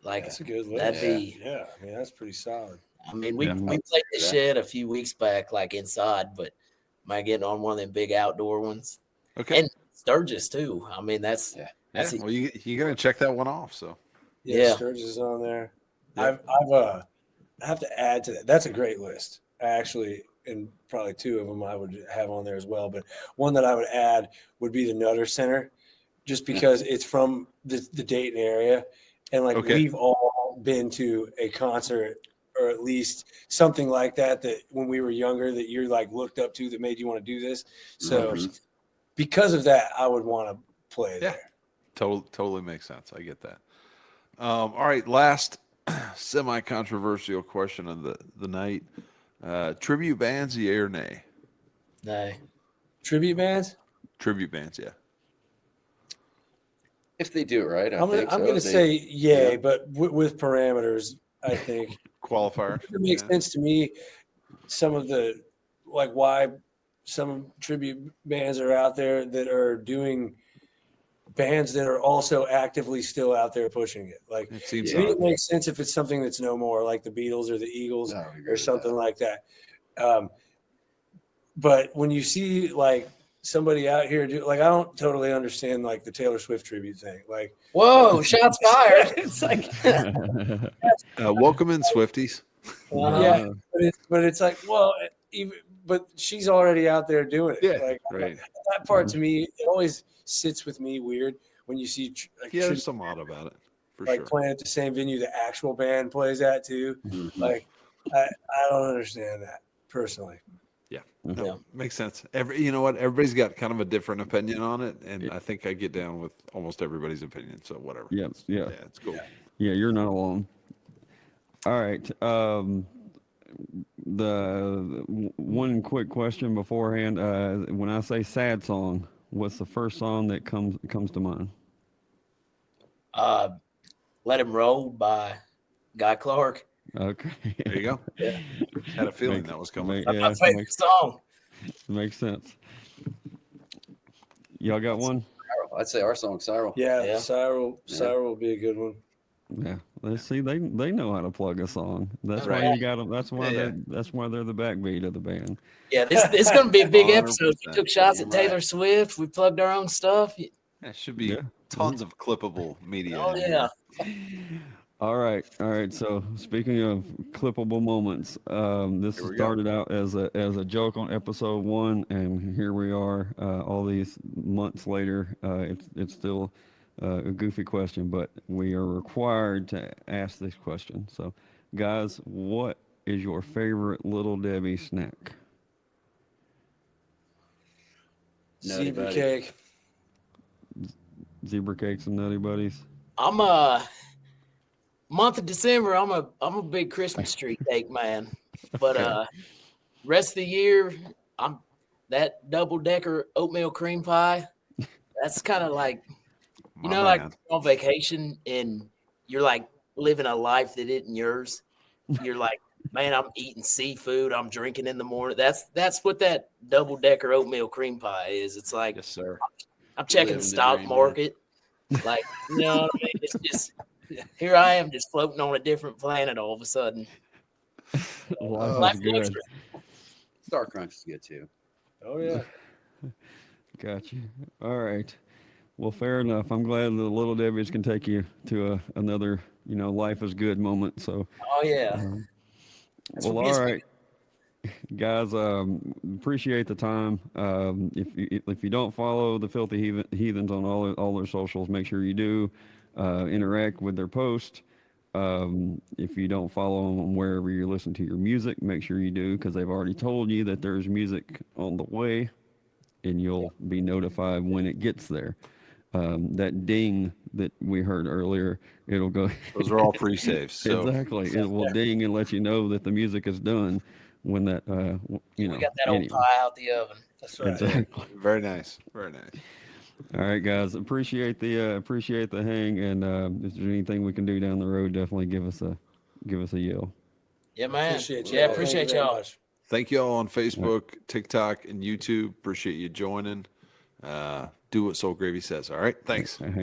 like That's a good list. that'd be. Yeah, I mean that's pretty solid. I mean, we Yeah. we played the Yeah. shed a few weeks back, like inside, but am I getting on one of them big outdoor ones? Okay. And Sturgis too. I mean, that's Yeah. that's Well, you're gonna check that one off. So Yeah. Sturgis is on there. Yeah. I have to add to that. That's a great list, actually, and probably 2 of them I would have on there as well. But one that I would add would be the Nutter Center, just because it's from the Dayton area, and like Okay. we've all been to a concert or at least something like that when we were younger that you're like looked up to that made you want to do this. So Mhm. because of that, I would want to play Yeah. there. totally makes sense. I get that. All right, last semi-controversial question of the night. Tribute bands, yay or nay? no. Tribute bands. Tribute bands, yeah. If they do it right, I'm think gonna so. say yay, yeah. but with parameters. I think Qualifier. it makes yeah. sense to me. Some of the like why some tribute bands are out there that are doing bands that are also actively still out there pushing it. Like It seems to me, odd. it makes sense if it's something that's no more like the Beatles or the Eagles No, I agree or with something that. like that. But when you see like somebody out here do like I don't totally understand like the Taylor Swift tribute thing. Like Whoa! Shots fired. it's like Welcome in, Swifties. yeah, but it's like well, but she's already out there doing it. Yeah, like right. that part to me, it always sits with me weird when you see like, Yeah, there's some odd about it, for like sure. playing at the same venue the actual band plays at too. Mhm. Like I don't understand that personally. No, Yeah. makes sense. You know what? Everybody's got kind of a different opinion on it, and I think I get down with almost everybody's opinion. So whatever. Yep, yeah. Yeah, it's cool. Yeah, you're not alone. All right. One quick question beforehand. When I say sad song, what's the first song that comes to mind? Let Him Roll by Guy Clark. Okay. There you go. Yeah. Had a feeling that was coming. That's my favorite song. Makes sense. Y'all got one? I'd say our song, Cyril. Yeah. Cyril will be a good one. Yeah. Let's see. They know how to plug a song. That's Right. why you got them. That's why Yeah. that's why they're the backbeat of the band. Yeah, this is going to be a big episode. 100%. We took shots at Damn right. Taylor Swift. We plugged our own stuff. That should be Yeah. tons of clippable media. Oh, in here. yeah. All right. So speaking of clippable moments, this Here we go. started out as a joke on episode 1, and here we are, all these months later. It's still a goofy question, but we are required to ask this question. So, guys, what is your favorite Little Debbie snack? Nutty Zebra Buddy. cake. Zebra cakes and Nutty Buddies. I'm month of December. I'm a big Christmas tree cake man, but rest of the year, I'm that double-decker oatmeal cream pie. That's kind of like, you My know, like man. on vacation and you're like living a life that isn't yours. You're like, man, I'm eating seafood. I'm drinking in the morning. That's what that double-decker oatmeal cream pie is. It's like, Yes, sir. I'm checking Living the the stock dream, man. market. Like, you know what I mean? It's just, here I am just floating on a different planet all of a sudden. Life Life's is good. extra. Star Crunch is good too. Oh yeah. Got you. All right. Well, fair enough. I'm glad the Little Debbie's can take you to another, life is good moment. So, Oh, yeah. That's well, what all gets me. right, guys. Appreciate the time. If you don't follow the Filthy Heathens on all their socials, make sure you do. Interact with their posts. If you don't follow them wherever you listen to your music, make sure you do, because they've already told you that there's music on the way, and you'll be notified when it gets there. That ding that we heard earlier, it'll go. Those are all pre-saves. So Exactly. It will ding and let you know that the music is done when that, We got that old anyway. pie out the oven. That's right. Exactly. very nice. Very nice. All right, guys. Appreciate the hang, and if there's anything we can do down the road, definitely give us a yell. Yeah, man. Appreciate you. Yeah, all. appreciate Thank you very y'all. much. Thank you all on Facebook, TikTok, and YouTube. Appreciate you joining. Do what Soul Gravy says. All right. Thanks.